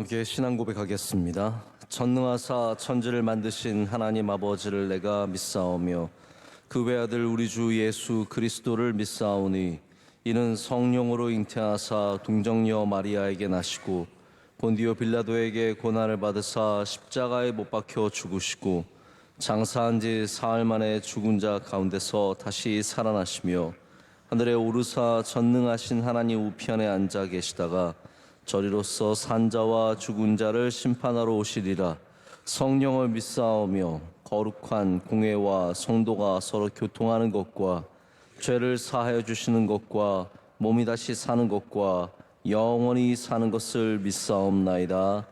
함께 신앙 고백하겠습니다. 전능하사 천지를 만드신 하나님 아버지를 내가 믿사오며 그 외아들 우리 주 예수 그리스도를 믿사오니 이는 성령으로 잉태하사 동정녀 마리아에게 나시고 본디오 빌라도에게 고난을 받으사 십자가에 못 박혀 죽으시고 장사한 지 사흘 만에 죽은 자 가운데서 다시 살아나시며 하늘에 오르사 전능하신 하나님 우편에 앉아 계시다가 저리로서 산자와 죽은 자를 심판하러 오시리라. 성령을 믿사오며 거룩한 공회와 성도가 서로 교통하는 것과 죄를 사하여 주시는 것과 몸이 다시 사는 것과 영원히 사는 것을 믿사옵나이다.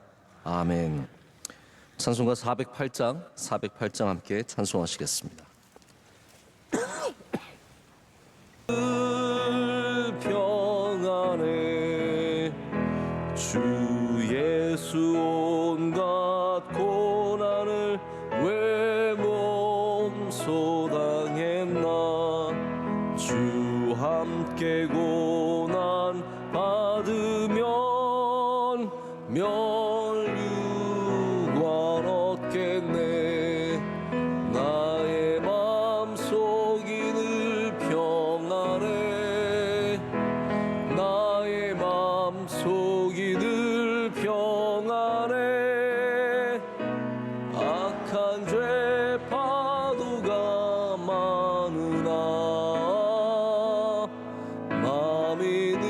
아멘. 찬송가 408장 함께 찬송하시겠습니다. 평안에 주 예수 온갖 고난을 왜 몸소 당했나. 주 함께 고난 받으면 멸류관 얻겠네. 나의 마음속이 늘 평안해. 나의 마음속이 늘 평안해. 악한 죄 파도가 많으나 마음이 늘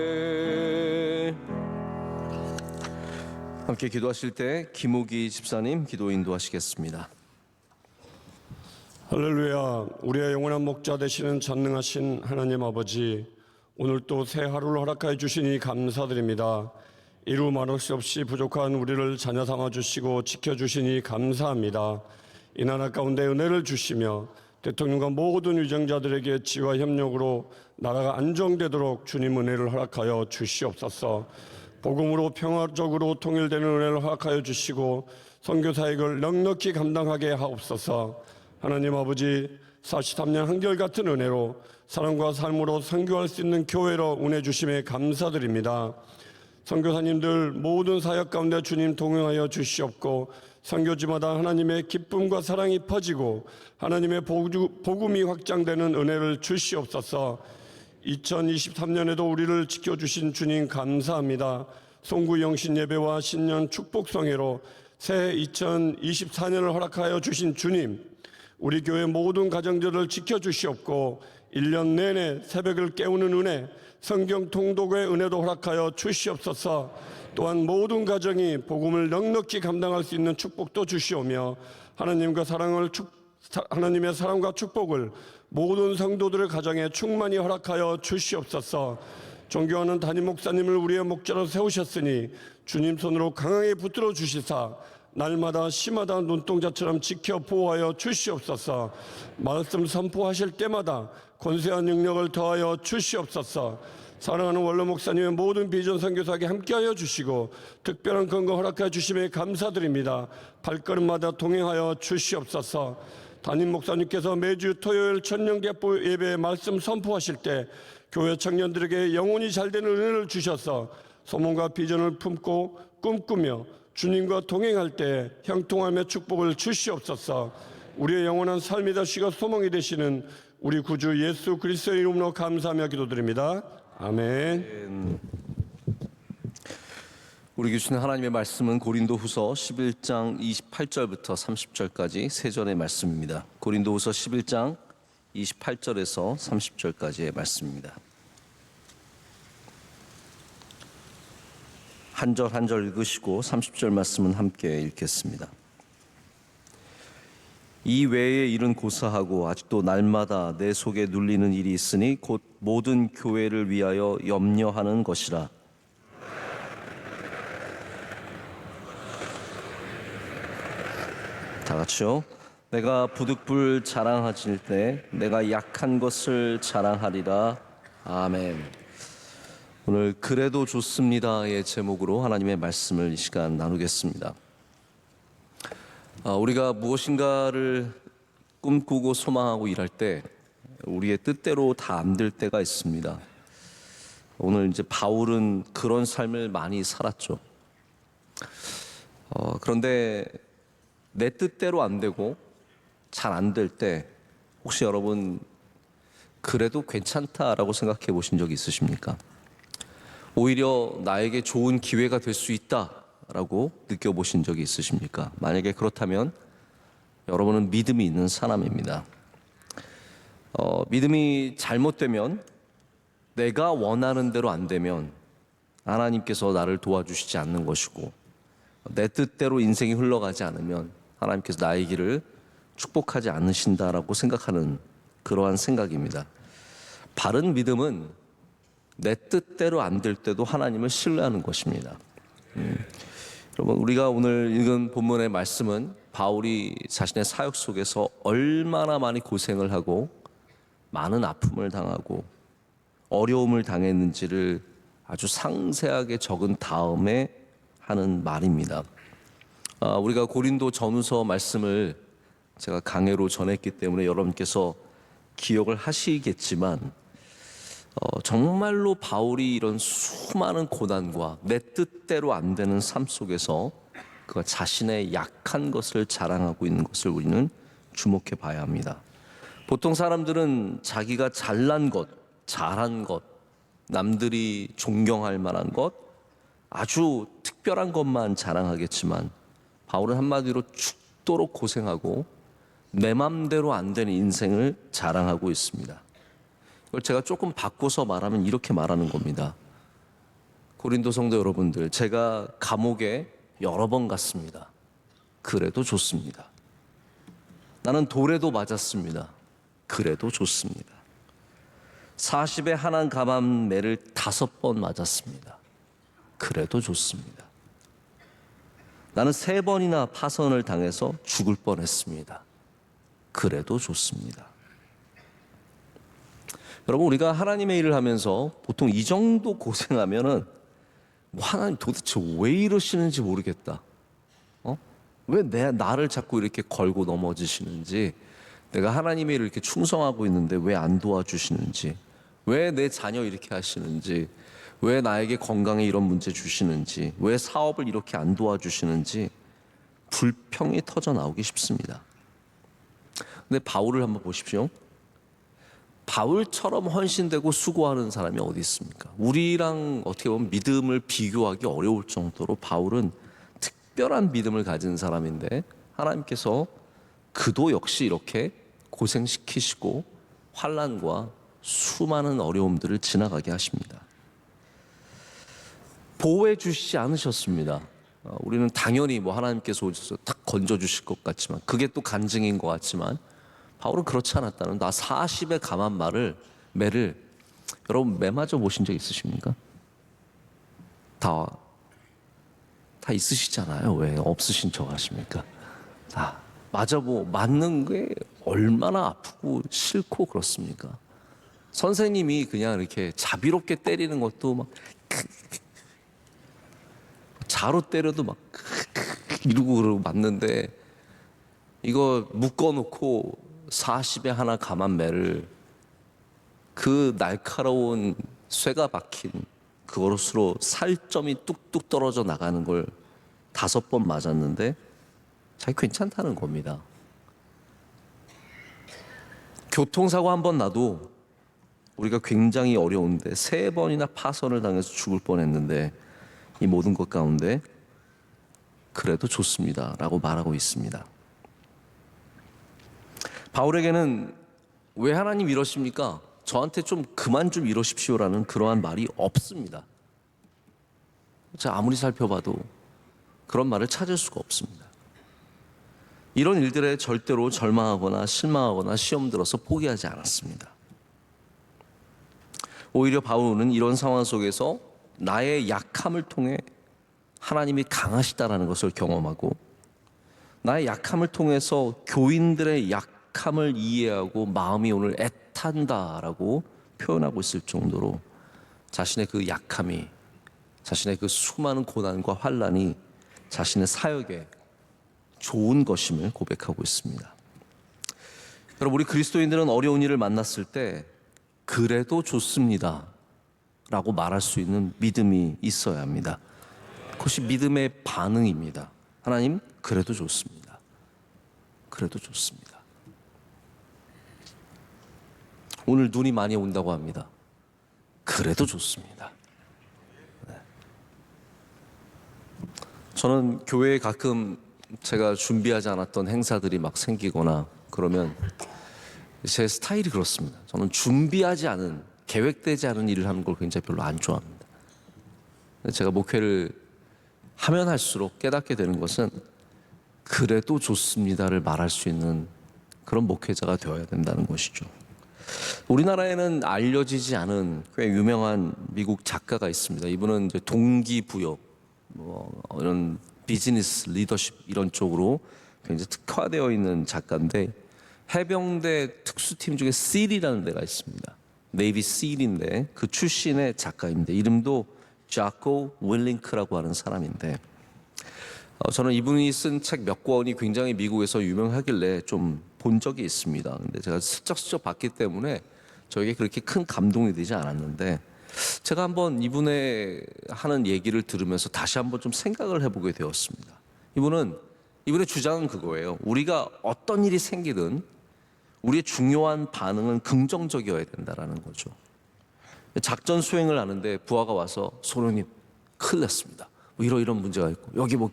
평안해. 함께 기도하실 때 김우기 집사님 기도 인도하시겠습니다. 할렐루야. 우리의 영원한 목자 되시는 전능하신 하나님 아버지, 오늘 또 새 하루를 허락하여 주시니 감사드립니다. 이루 말할 수 없이 부족한 우리를 자녀 삼아 주시고 지켜주시니 감사합니다. 이 나라 가운데 은혜를 주시며 대통령과 모든 위정자들에게 지와 협력으로 나라가 안정되도록 주님 은혜를 허락하여 주시옵소서. 복음으로 평화적으로 통일되는 은혜를 허락하여 주시고 선교사역을 넉넉히 감당하게 하옵소서. 하나님 아버지, 43년 한결같은 은혜로 사랑과 삶으로 선교할 수 있는 교회로 은혜 주심에 감사드립니다. 선교사님들 모든 사역 가운데 주님 동행하여 주시옵고 선교지마다 하나님의 기쁨과 사랑이 퍼지고 하나님의 복음이 확장되는 은혜를 주시옵소서. 2023년에도 우리를 지켜주신 주님 감사합니다. 송구 영신 예배와 신년 축복성회로 새 2024년을 허락하여 주신 주님, 우리 교회 모든 가정들을 지켜주시옵고 1년 내내 새벽을 깨우는 은혜, 성경 통독의 은혜도 허락하여 주시옵소서. 또한 모든 가정이 복음을 넉넉히 감당할 수 있는 축복도 주시오며 하나님의 사랑과 축복을 모든 성도들의 가정에 충만히 허락하여 주시옵소서. 존경하는 담임 목사님을 우리의 목자로 세우셨으니 주님 손으로 강하게 붙들어 주시사 날마다 시마다 눈동자처럼 지켜 보호하여 주시옵소서. 말씀 선포하실 때마다 권세한 능력을 더하여 주시옵소서. 사랑하는 원로 목사님의 모든 비전 선교사에게 함께하여 주시고 특별한 건강 허락하여 주심에 감사드립니다. 발걸음마다 동행하여 주시옵소서. 담임 목사님께서 매주 토요일 천년개보 예배에 말씀 선포하실 때 교회 청년들에게 영혼이 잘되는 은혜를 주셔서 소망과 비전을 품고 꿈꾸며 주님과 동행할 때 형통함의 축복을 주시옵소서. 우리의 영원한 삶이 되시고 소망이 되시는 우리 구주 예수 그리스도의 이름으로 감사하며 기도드립니다. 아멘. 우리 교수님 하나님의 말씀은 고린도후서 11장 28절부터 30절까지 세 절의 말씀입니다. 고린도후서 11장 28절에서 30절까지의 말씀입니다. 한 절 한 절 읽으시고 30절 말씀은 함께 읽겠습니다. 이 외의 일은 고사하고 아직도 날마다 내 속에 눌리는 일이 있으니 곧 모든 교회를 위하여 염려하는 것이라. 다 같이요. 내가 부득불 자랑하실 때 내가 약한 것을 자랑하리라. 아멘. 오늘 그래도 좋습니다의 제목으로 하나님의 말씀을 이 시간 나누겠습니다. 우리가 무엇인가를 꿈꾸고 소망하고 일할 때 우리의 뜻대로 다 안 될 때가 있습니다. 오늘 이제 바울은 그런 삶을 많이 살았죠. 그런데 내 뜻대로 안 되고 잘 안 될 때 혹시 여러분 그래도 괜찮다라고 생각해 보신 적 있으십니까? 오히려 나에게 좋은 기회가 될 수 있다라고 느껴보신 적이 있으십니까? 만약에 그렇다면 여러분은 믿음이 있는 사람입니다. 믿음이 잘못되면, 내가 원하는 대로 안 되면 하나님께서 나를 도와주시지 않는 것이고, 내 뜻대로 인생이 흘러가지 않으면 하나님께서 나의 길을 축복하지 않으신다라고 생각하는 그러한 생각입니다. 바른 믿음은 내 뜻대로 안 될 때도 하나님을 신뢰하는 것입니다. 여러분, 우리가 오늘 읽은 본문의 말씀은 바울이 자신의 사역 속에서 얼마나 많이 고생을 하고 많은 아픔을 당하고 어려움을 당했는지를 아주 상세하게 적은 다음에 하는 말입니다. 우리가 고린도 전후서 말씀을 제가 강해로 전했기 때문에 여러분께서 기억을 하시겠지만, 정말로 바울이 이런 수많은 고난과 내 뜻대로 안 되는 삶 속에서 그가 자신의 약한 것을 자랑하고 있는 것을 우리는 주목해 봐야 합니다. 보통 사람들은 자기가 잘난 것, 잘한 것, 남들이 존경할 만한 것, 아주 특별한 것만 자랑하겠지만, 바울은 한마디로 죽도록 고생하고 내 맘대로 안 되는 인생을 자랑하고 있습니다. 이걸 제가 조금 바꿔서 말하면 이렇게 말하는 겁니다. 고린도 성도 여러분들, 제가 감옥에 여러 번 갔습니다. 그래도 좋습니다. 나는 돌에도 맞았습니다. 그래도 좋습니다. 40에 한한 감암매를 5번 맞았습니다. 그래도 좋습니다. 나는 3번이나 파선을 당해서 죽을 뻔했습니다. 그래도 좋습니다. 여러분, 우리가 하나님의 일을 하면서 보통 이 정도 고생하면은 하나님 도대체 왜 이러시는지 모르겠다. 왜 나를 자꾸 이렇게 걸고 넘어지시는지, 내가 하나님의 일을 이렇게 충성하고 있는데 왜 안 도와주시는지, 왜 내 자녀 이렇게 하시는지, 왜 나에게 건강에 이런 문제 주시는지, 왜 사업을 이렇게 안 도와주시는지 불평이 터져 나오기 쉽습니다. 근데 바울을 한번 보십시오. 바울처럼 헌신되고 수고하는 사람이 어디 있습니까? 우리랑 어떻게 보면 믿음을 비교하기 어려울 정도로 바울은 특별한 믿음을 가진 사람인데, 하나님께서 그도 역시 이렇게 고생시키시고 환난과 수많은 어려움들을 지나가게 하십니다. 보호해 주시지 않으셨습니다. 우리는 당연히 하나님께서 오셔서 탁 건져 주실 것 같지만, 그게 또 간증인 것 같지만, 바울은 그렇지 않았다는, 나 40에 감한 매를 여러분 매 맞아 보신 적 있으십니까? 다 있으시잖아요. 왜 없으신 척 하십니까? 다 맞는 게 얼마나 아프고 싫고 그렇습니까? 선생님이 그냥 이렇게 자비롭게 때리는 것도 막 자로 때려도 막 이러고 그러고 맞는데, 이거 묶어놓고 40에 하나 감한 매를 그 날카로운 쇠가 박힌 그것으로 살점이 뚝뚝 떨어져 나가는 걸 5번 맞았는데 자기 괜찮다는 겁니다. 교통사고 한 번 나도 우리가 굉장히 어려운데 3번이나 파선을 당해서 죽을 뻔했는데, 이 모든 것 가운데 그래도 좋습니다 라고 말하고 있습니다. 바울에게는 왜 하나님 이러십니까? 저한테 좀 그만 좀 이러십시오라는 그러한 말이 없습니다. 제가 아무리 살펴봐도 그런 말을 찾을 수가 없습니다. 이런 일들에 절대로 절망하거나 실망하거나 시험 들어서 포기하지 않았습니다. 오히려 바울은 이런 상황 속에서 나의 약함을 통해 하나님이 강하시다라는 것을 경험하고, 나의 약함을 통해서 교인들의 약함을 이해하고 마음이 오늘 애탄다라고 표현하고 있을 정도로 자신의 그 약함이, 자신의 그 수많은 고난과 환난이 자신의 사역에 좋은 것임을 고백하고 있습니다. 여러분, 우리 그리스도인들은 어려운 일을 만났을 때 그래도 좋습니다 라고 말할 수 있는 믿음이 있어야 합니다. 그것이 믿음의 반응입니다. 하나님, 그래도 좋습니다. 그래도 좋습니다. 오늘 눈이 많이 온다고 합니다. 그래도 좋습니다. 네. 저는 교회에 가끔 제가 준비하지 않았던 행사들이 막 생기거나 그러면 제 스타일이 그렇습니다. 저는 준비하지 않은, 계획되지 않은 일을 하는 걸 굉장히 별로 안 좋아합니다. 제가 목회를 하면 할수록 깨닫게 되는 것은 그래도 좋습니다를 말할 수 있는 그런 목회자가 되어야 된다는 것이죠. 우리나라에는 알려지지 않은 꽤 유명한 미국 작가가 있습니다. 이분은 이제 동기부여, 이런 비즈니스, 리더십 이런 쪽으로 굉장히 특화되어 있는 작가인데 해병대 특수팀 중에 SEAL이라는 데가 있습니다. 네이비 SEAL인데 그 출신의 작가입니다. 이름도 자코 윌링크라고 하는 사람인데 저는 이분이 쓴 책 몇 권이 굉장히 미국에서 유명하길래 좀 본 적이 있습니다. 근데 제가 슬쩍슬쩍 봤기 때문에 저에게 그렇게 큰 감동이 되지 않았는데 제가 한번 이분의 하는 얘기를 들으면서 다시 한번 좀 생각을 해보게 되었습니다. 이분의 주장은 그거예요. 우리가 어떤 일이 생기든 우리의 중요한 반응은 긍정적이어야 된다라는 거죠. 작전 수행을 하는데 부하가 와서 소령님 큰일 났습니다. 뭐 이런 문제가 있고 여기 뭐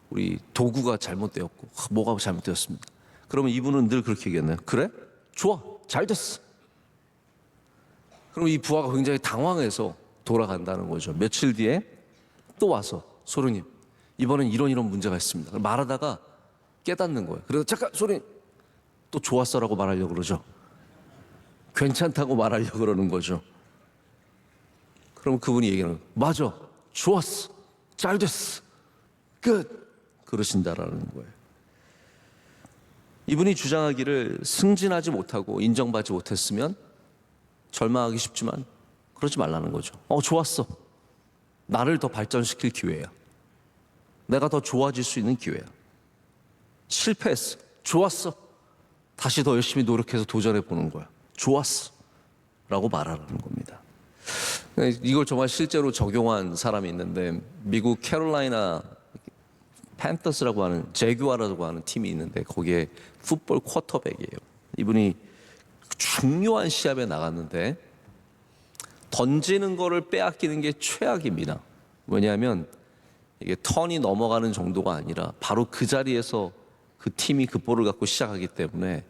우리 도구가 잘못되었고 뭐가 잘못되었습니다. 그러면 이분은 늘 그렇게 얘기했나요? 그래? 좋아. 잘 됐어. 그럼 이 부하가 굉장히 당황해서 돌아간다는 거죠. 며칠 뒤에 또 와서 소령님 이번엔 이런 문제가 있습니다. 말하다가 깨닫는 거예요. 그래서 잠깐 소령님 또 좋았어라고 말하려고 그러죠. 괜찮다고 말하려고 그러는 거죠. 그럼 그분이 얘기하는 거예요. 맞아. 좋았어. 잘 됐어. 끝. 그러신다라는 거예요. 이분이 주장하기를 승진하지 못하고 인정받지 못했으면 절망하기 쉽지만 그러지 말라는 거죠. 좋았어. 나를 더 발전시킬 기회야. 내가 더 좋아질 수 있는 기회야. 실패했어. 좋았어. 다시 더 열심히 노력해서 도전해 보는 거야. 좋았어. 라고 말하라는 겁니다. 이걸 정말 실제로 적용한 사람이 있는데 미국 캐롤라이나 팬더스라고 하는 제규어라고 하는 팀이 있는데 거기에 풋볼 쿼터백이에요. 이분이 중요한 시합에 나갔는데 던지는 거를 빼앗기는 게 최악입니다. 왜냐하면 이게 턴이 넘어가는 정도가 아니라 바로 그 자리에서 그 팀이 그 볼을 갖고 시작하기 때문에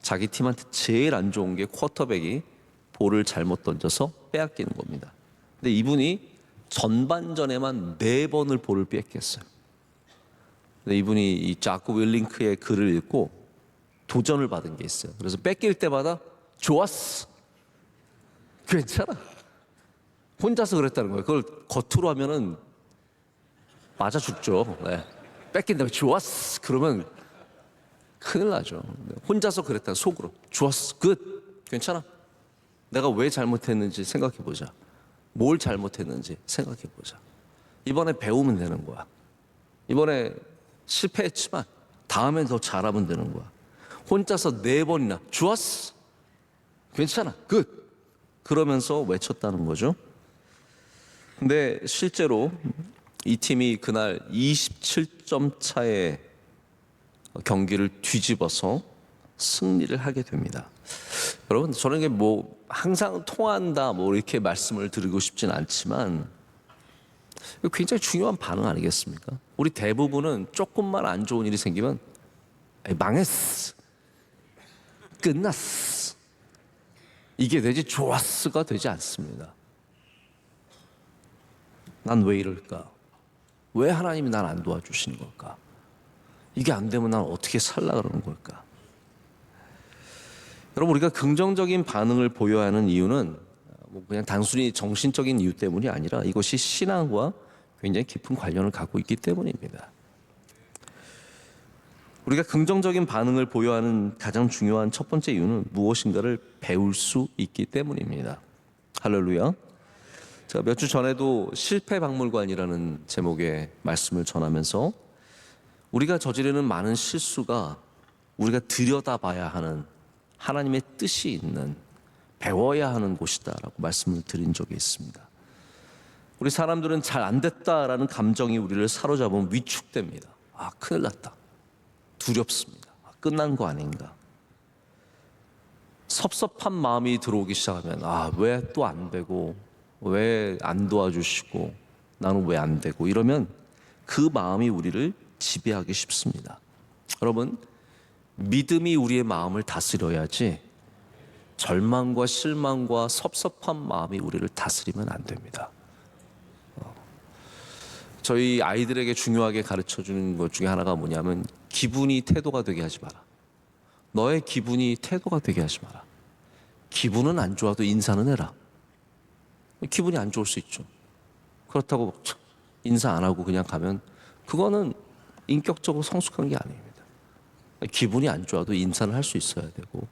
자기 팀한테 제일 안 좋은 게 쿼터백이 볼을 잘못 던져서 빼앗기는 겁니다. 근데 이분이 전반전에만 4번을 볼을 뺏겼어요. 근데 이분이 이 자코 윌링크의 글을 읽고 도전을 받은 게 있어요. 그래서 뺏길 때마다 좋았어. 괜찮아. 혼자서 그랬다는 거예요. 그걸 겉으로 하면은 맞아 죽죠. 네. 뺏긴다고 좋았어. 그러면 큰일 나죠. 혼자서 그랬다. 속으로 좋았어. 끝. 괜찮아. 내가 왜 잘못했는지 생각해보자. 뭘 잘못했는지 생각해보자. 이번에 배우면 되는 거야. 이번에 실패했지만 다음엔 더 잘하면 되는 거야. 혼자서 4번이나 좋았어. 괜찮아. 끝. 그러면서 외쳤다는 거죠. 근데 실제로 이 팀이 그날 27점 차의 경기를 뒤집어서 승리를 하게 됩니다. 여러분, 저는 이게 뭐 항상 통한다 뭐 이렇게 말씀을 드리고 싶진 않지만 굉장히 중요한 반응 아니겠습니까? 우리 대부분은 조금만 안 좋은 일이 생기면 망했어. 끝났어. 이게 되지 좋았어가 되지 않습니다. 난 왜 이럴까? 왜 하나님이 날 안 도와주시는 걸까? 이게 안 되면 난 어떻게 살라 그러는 걸까? 여러분, 우리가 긍정적인 반응을 보여야 하는 이유는 뭐 그냥 단순히 정신적인 이유 때문이 아니라 이것이 신앙과 굉장히 깊은 관련을 갖고 있기 때문입니다. 우리가 긍정적인 반응을 보여야 하는 가장 중요한 첫 번째 이유는 무엇인가를 배울 수 있기 때문입니다. 할렐루야. 제가 몇 주 전에도 실패박물관이라는 제목의 말씀을 전하면서 우리가 저지르는 많은 실수가 우리가 들여다봐야 하는 하나님의 뜻이 있는 배워야 하는 곳이다라고 말씀을 드린 적이 있습니다. 우리 사람들은 잘 안 됐다라는 감정이 우리를 사로잡으면 위축됩니다. 아, 큰일 났다. 두렵습니다. 아, 끝난 거 아닌가. 섭섭한 마음이 들어오기 시작하면 아, 왜 또 안 되고, 왜 안 도와주시고, 나는 왜 안 되고, 이러면 그 마음이 우리를 지배하기 쉽습니다. 여러분, 믿음이 우리의 마음을 다스려야지 절망과 실망과 섭섭한 마음이 우리를 다스리면 안 됩니다. 저희 아이들에게 중요하게 가르쳐주는 것 중에 하나가 뭐냐면 기분이 태도가 되게 하지 마라. 너의 기분이 태도가 되게 하지 마라. 기분은 안 좋아도 인사는 해라. 기분이 안 좋을 수 있죠. 그렇다고 인사 안 하고 그냥 가면 그거는 인격적으로 성숙한 게 아닙니다. 기분이 안 좋아도 인사는 할 수 있어야 되고,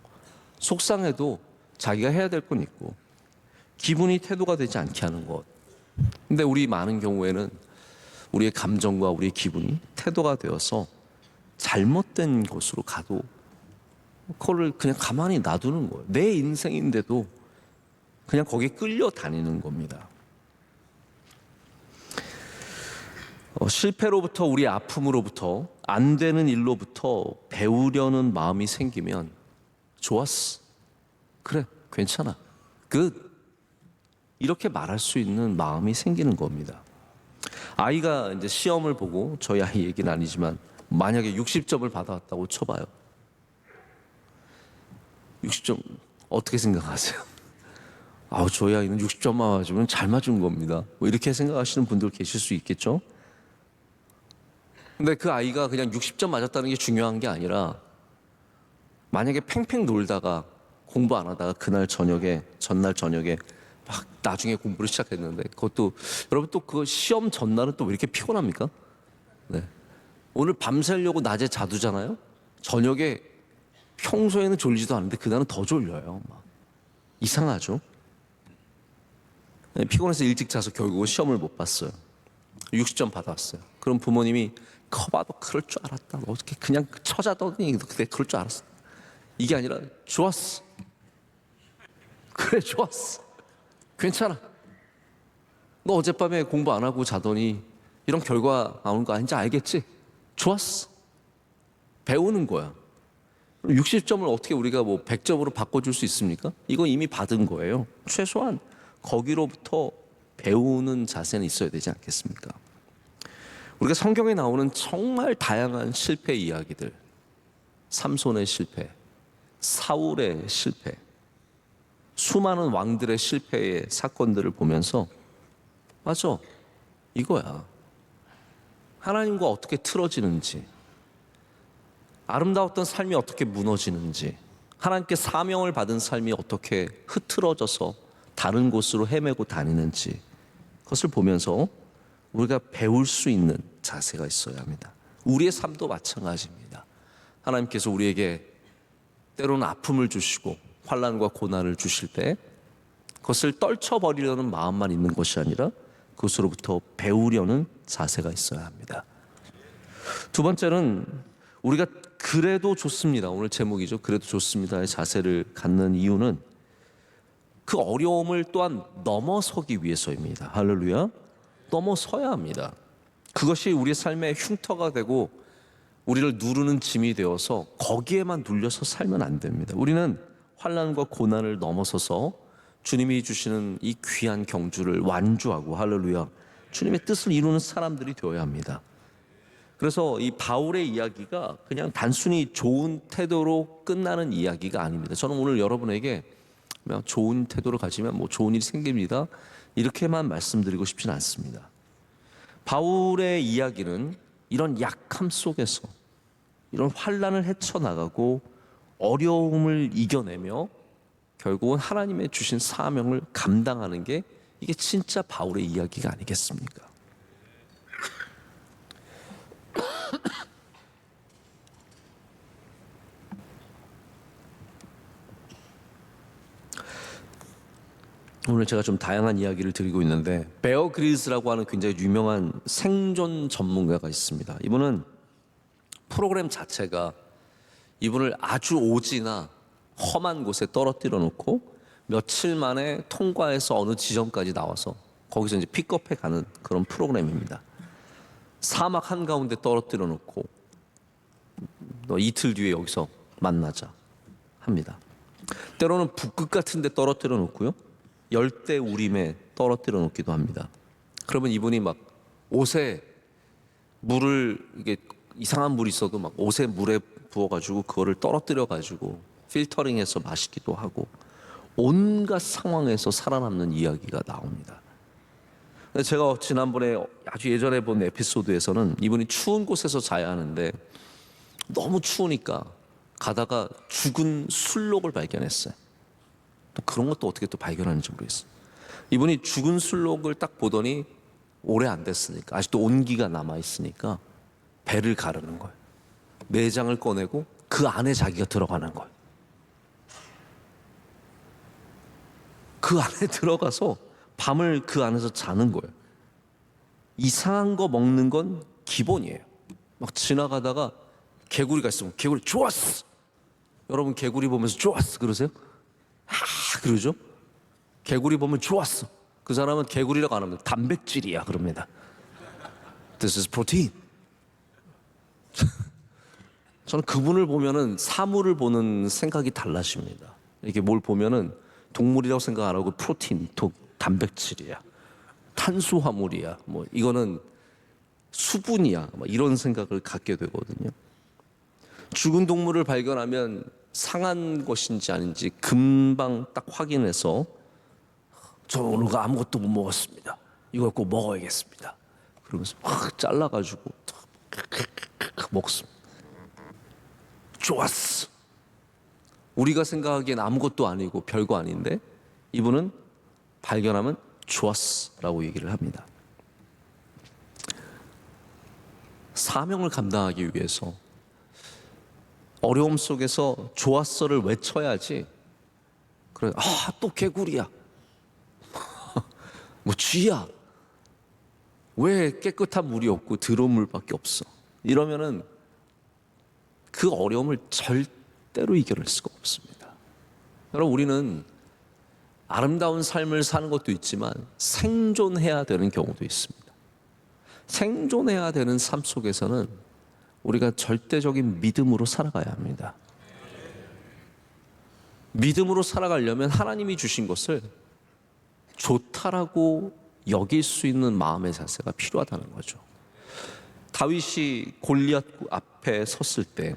속상해도 자기가 해야 될 건 있고, 기분이 태도가 되지 않게 하는 것. 근데 우리 많은 경우에는 우리의 감정과 우리의 기분이 태도가 되어서 잘못된 곳으로 가도 그거를 그냥 가만히 놔두는 거예요. 내 인생인데도 그냥 거기에 끌려다니는 겁니다. 실패로부터, 우리 아픔으로부터, 안 되는 일로부터 배우려는 마음이 생기면 좋았어, 그래, 괜찮아, 굿, 이렇게 말할 수 있는 마음이 생기는 겁니다. 아이가 이제 시험을 보고, 저희 아이 얘기는 아니지만 만약에 60점을 받아왔다고 쳐봐요. 60점 어떻게 생각하세요? 아우, 저희 아이는 60점만 맞으면 잘 맞은 겁니다. 뭐 이렇게 생각하시는 분들 계실 수 있겠죠? 근데 그 아이가 그냥 60점 맞았다는 게 중요한 게 아니라, 만약에 팽팽 놀다가 공부 안 하다가 전날 저녁에 막 나중에 공부를 시작했는데, 그것도 여러분 또 그 시험 전날은 또 왜 이렇게 피곤합니까? 네. 오늘 밤새려고 낮에 자두잖아요. 저녁에 평소에는 졸리지도 않은데 그날은 더 졸려요. 막 이상하죠? 네, 피곤해서 일찍 자서 결국은 시험을 못 봤어요. 60점 받아왔어요. 그럼 부모님이 커봐도 그럴 줄 알았다. 너 어떻게 그냥 처자더니 그때 그럴 줄 알았어. 이게 아니라 좋았어. 그래, 좋았어. 괜찮아. 너 어젯밤에 공부 안 하고 자더니 이런 결과 나오는 거 아닌지 알겠지? 좋았어. 배우는 거야. 60점을 어떻게 우리가 뭐 100점으로 바꿔줄 수 있습니까? 이건 이미 받은 거예요. 최소한 거기로부터 배우는 자세는 있어야 되지 않겠습니까? 우리가 성경에 나오는 정말 다양한 실패 이야기들, 삼손의 실패, 사울의 실패, 수많은 왕들의 실패의 사건들을 보면서 맞아, 이거야. 하나님과 어떻게 틀어지는지, 아름다웠던 삶이 어떻게 무너지는지, 하나님께 사명을 받은 삶이 어떻게 흐트러져서 다른 곳으로 헤매고 다니는지, 그것을 보면서 우리가 배울 수 있는 자세가 있어야 합니다. 우리의 삶도 마찬가지입니다. 하나님께서 우리에게 때로는 아픔을 주시고 환난과 고난을 주실 때 그것을 떨쳐버리려는 마음만 있는 것이 아니라 그것으로부터 배우려는 자세가 있어야 합니다. 두 번째는 우리가 그래도 좋습니다. 오늘 제목이죠. 그래도 좋습니다의 자세를 갖는 이유는 그 어려움을 또한 넘어서기 위해서입니다. 할렐루야. 넘어서야 합니다. 그것이 우리의 삶의 흉터가 되고 우리를 누르는 짐이 되어서 거기에만 눌려서 살면 안 됩니다. 우리는 환난과 고난을 넘어서서 주님이 주시는 이 귀한 경주를 완주하고, 할렐루야, 주님의 뜻을 이루는 사람들이 되어야 합니다. 그래서 이 바울의 이야기가 그냥 단순히 좋은 태도로 끝나는 이야기가 아닙니다. 저는 오늘 여러분에게 좋은 태도를 가지면 뭐 좋은 일이 생깁니다, 이렇게만 말씀드리고 싶지는 않습니다. 바울의 이야기는 이런 약함 속에서 이런 환난을 헤쳐나가고 어려움을 이겨내며 결국은 하나님의 주신 사명을 감당하는 게, 이게 진짜 바울의 이야기가 아니겠습니까? 오늘 제가 좀 다양한 이야기를 드리고 있는데, 베어 그릴스라고 하는 굉장히 유명한 생존 전문가가 있습니다. 이분은 프로그램 자체가 이분을 아주 오지나 험한 곳에 떨어뜨려 놓고 며칠 만에 통과해서 어느 지점까지 나와서 거기서 이제 픽업해 가는 그런 프로그램입니다. 사막 한가운데 떨어뜨려 놓고 너 이틀 뒤에 여기서 만나자 합니다. 때로는 북극 같은 데 떨어뜨려 놓고요. 열대 우림에 떨어뜨려 놓기도 합니다. 그러면 이분이 막 옷에 물을, 이게 이상한 물이 있어도 막 옷에 물에 부어가지고 그거를 떨어뜨려가지고 필터링해서 마시기도 하고 온갖 상황에서 살아남는 이야기가 나옵니다. 제가 지난번에 아주 예전에 본 에피소드에서는 이분이 추운 곳에서 자야 하는데 너무 추우니까 가다가 죽은 술록을 발견했어요. 또 그런 것도 어떻게 또 발견하는지 모르겠어요. 이분이 죽은 술록을 딱 보더니 오래 안 됐으니까, 아직도 온기가 남아있으니까 배를 가르는 거예요. 내장을 꺼내고 그 안에 자기가 들어가는 거예요. 그 안에 들어가서 밤을 그 안에서 자는 거예요. 이상한 거 먹는 건 기본이에요. 막 지나가다가 개구리가 있으면 개구리 좋았어. 여러분 개구리 보면서 좋았어 그러세요? 그러죠? 개구리 보면 좋았어. 그 사람은 개구리라고 안 합니다. 단백질이야 그럽니다. This is protein. 저는 그분을 보면은 사물을 보는 생각이 달라집니다. 이렇게 뭘 보면은 동물이라고 생각 안 하고 프로틴, 단백질이야, 탄수화물이야, 뭐 이거는 수분이야, 뭐 이런 생각을 갖게 되거든요. 죽은 동물을 발견하면 상한 것인지 아닌지 금방 딱 확인해서 저 오늘 아무것도 못 먹었습니다. 이걸 꼭 먹어야겠습니다. 그러면서 확 잘라가지고 먹습니다. 좋았어. 우리가 생각하기엔 아무것도 아니고 별거 아닌데 이분은 발견하면 좋았어라고 얘기를 합니다. 사명을 감당하기 위해서 어려움 속에서 좋았어를 외쳐야지. 그래, 또 개구리야. 뭐 쥐야. 왜 깨끗한 물이 없고 더러운 물밖에 없어. 이러면은 그 어려움을 절대로 이겨낼 수가 없습니다. 여러분, 우리는 아름다운 삶을 사는 것도 있지만 생존해야 되는 경우도 있습니다. 생존해야 되는 삶 속에서는 우리가 절대적인 믿음으로 살아가야 합니다. 믿음으로 살아가려면 하나님이 주신 것을 좋다라고 여길 수 있는 마음의 자세가 필요하다는 거죠. 다윗이 골리앗 앞에 섰을 때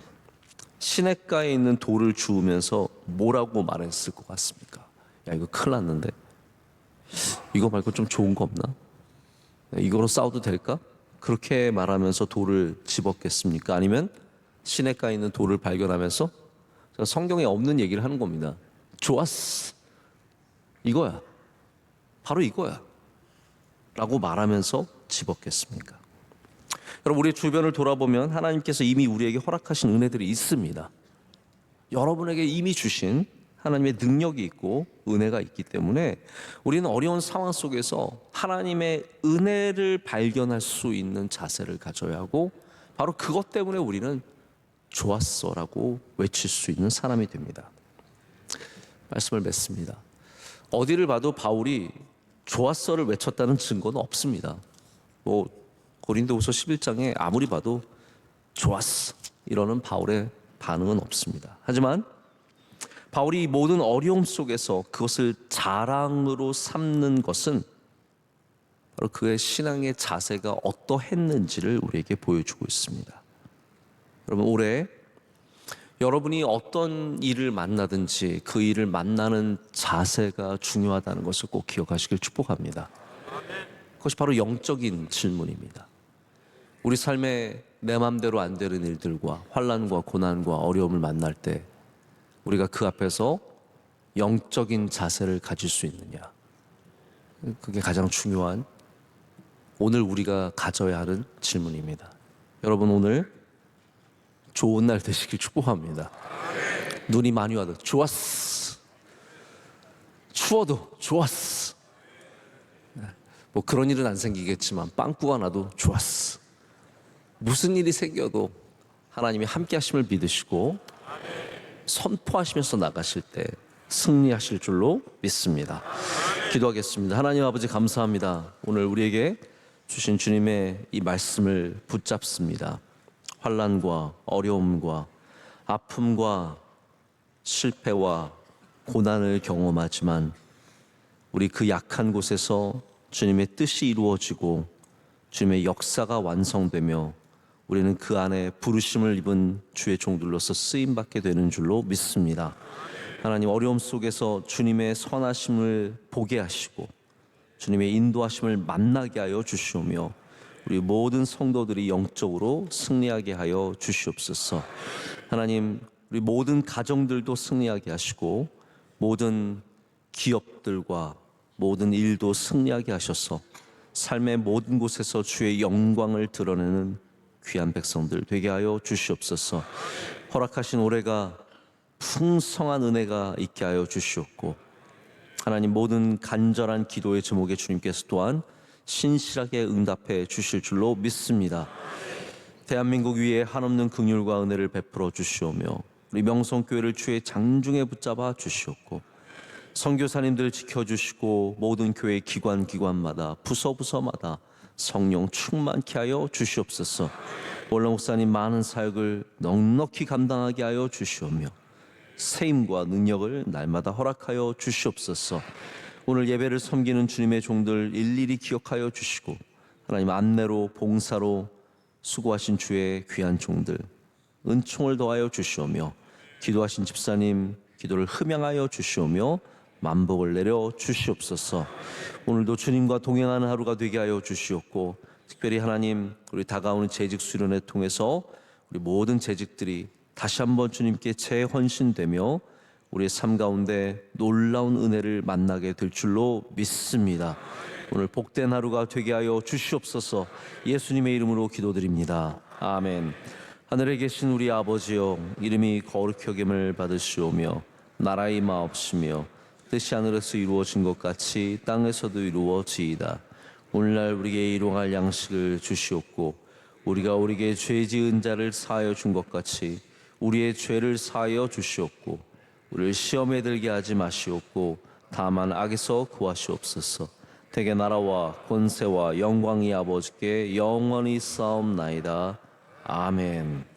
시냇가에 있는 돌을 주우면서 뭐라고 말했을 것 같습니까? 야, 이거 큰일 났는데 이거 말고 좀 좋은 거 없나? 이거로 싸워도 될까? 그렇게 말하면서 돌을 집었겠습니까? 아니면 시냇가에 있는 돌을 발견하면서 성경에 없는 얘기를 하는 겁니다. 좋았어. 이거야. 바로 이거야. 라고 말하면서 집었겠습니까? 여러분, 우리 주변을 돌아보면 하나님께서 이미 우리에게 허락하신 은혜들이 있습니다. 여러분에게 이미 주신 하나님의 능력이 있고 은혜가 있기 때문에 우리는 어려운 상황 속에서 하나님의 은혜를 발견할 수 있는 자세를 가져야 하고 바로 그것 때문에 우리는 좋았어라고 외칠 수 있는 사람이 됩니다. 말씀을 맺습니다. 어디를 봐도 바울이 좋았어를 외쳤다는 증거는 없습니다. 뭐 고린도후서 11장에 아무리 봐도 좋았어 이러는 바울의 반응은 없습니다. 하지만 바울이 모든 어려움 속에서 그것을 자랑으로 삼는 것은 바로 그의 신앙의 자세가 어떠했는지를 우리에게 보여주고 있습니다. 여러분, 올해 여러분이 어떤 일을 만나든지 그 일을 만나는 자세가 중요하다는 것을 꼭 기억하시길 축복합니다. 그것이 바로 영적인 질문입니다. 우리 삶에 내 마음대로 안 되는 일들과 환난과 고난과 어려움을 만날 때 우리가 그 앞에서 영적인 자세를 가질 수 있느냐, 그게 가장 중요한 오늘 우리가 가져야 하는 질문입니다. 여러분, 오늘 좋은 날 되시길 축복합니다. 눈이 많이 와도 좋았어, 추워도 좋았어, 뭐 그런 일은 안 생기겠지만 빵꾸가 나도 좋았어. 무슨 일이 생겨도 하나님이 함께 하심을 믿으시고 선포하시면서 나가실 때 승리하실 줄로 믿습니다. 기도하겠습니다. 하나님 아버지 감사합니다. 오늘 우리에게 주신 주님의 이 말씀을 붙잡습니다. 환난과 어려움과 아픔과 실패와 고난을 경험하지만 우리 그 약한 곳에서 주님의 뜻이 이루어지고 주님의 역사가 완성되며 우리는 그 안에 부르심을 입은 주의 종들로서 쓰임받게 되는 줄로 믿습니다. 하나님, 어려움 속에서 주님의 선하심을 보게 하시고 주님의 인도하심을 만나게 하여 주시오며 우리 모든 성도들이 영적으로 승리하게 하여 주시옵소서. 하나님, 우리 모든 가정들도 승리하게 하시고 모든 기업들과 모든 일도 승리하게 하셔서 삶의 모든 곳에서 주의 영광을 드러내는 귀한 백성들 되게 하여 주시옵소서. 허락하신 올해가 풍성한 은혜가 있게 하여 주시옵고 하나님, 모든 간절한 기도의 제목에 주님께서 또한 신실하게 응답해 주실 줄로 믿습니다. 대한민국 위에 한없는 긍휼과 은혜를 베풀어 주시오며 우리 명성교회를 주의 장중에 붙잡아 주시옵고 선교사님들 지켜주시고 모든 교회 기관마다 부서마다 성령 충만케 하여 주시옵소서. 원로 목사님 많은 사역을 넉넉히 감당하게 하여 주시오며 세임과 능력을 날마다 허락하여 주시옵소서. 오늘 예배를 섬기는 주님의 종들 일일이 기억하여 주시고 하나님, 안내로 봉사로 수고하신 주의 귀한 종들 은총을 더하여 주시오며 기도하신 집사님 기도를 흠양하여 주시오며 만복을 내려 주시옵소서. 오늘도 주님과 동행하는 하루가 되게 하여 주시옵고 특별히 하나님, 우리 다가오는 재직 수련회 통해서 우리 모든 재직들이 다시 한번 주님께 재헌신되며 우리의 삶 가운데 놀라운 은혜를 만나게 될 줄로 믿습니다. 오늘 복된 하루가 되게 하여 주시옵소서. 예수님의 이름으로 기도드립니다. 아멘. 하늘에 계신 우리 아버지여, 이름이 거룩히 여김을 받으시오며 나라의 마옵시며 뜻이 하늘에서 이루어진 것 같이 땅에서도 이루어지이다. 오늘날 우리에게 일용할 양식을 주시옵고 우리가 우리에게 죄 지은 자를 사하여 준 것 같이 우리의 죄를 사하여 주시옵고 우리를 시험에 들게 하지 마시옵고 다만 악에서 구하시옵소서. 대개 나라와 권세와 영광이 아버지께 영원히 싸움나이다. 아멘.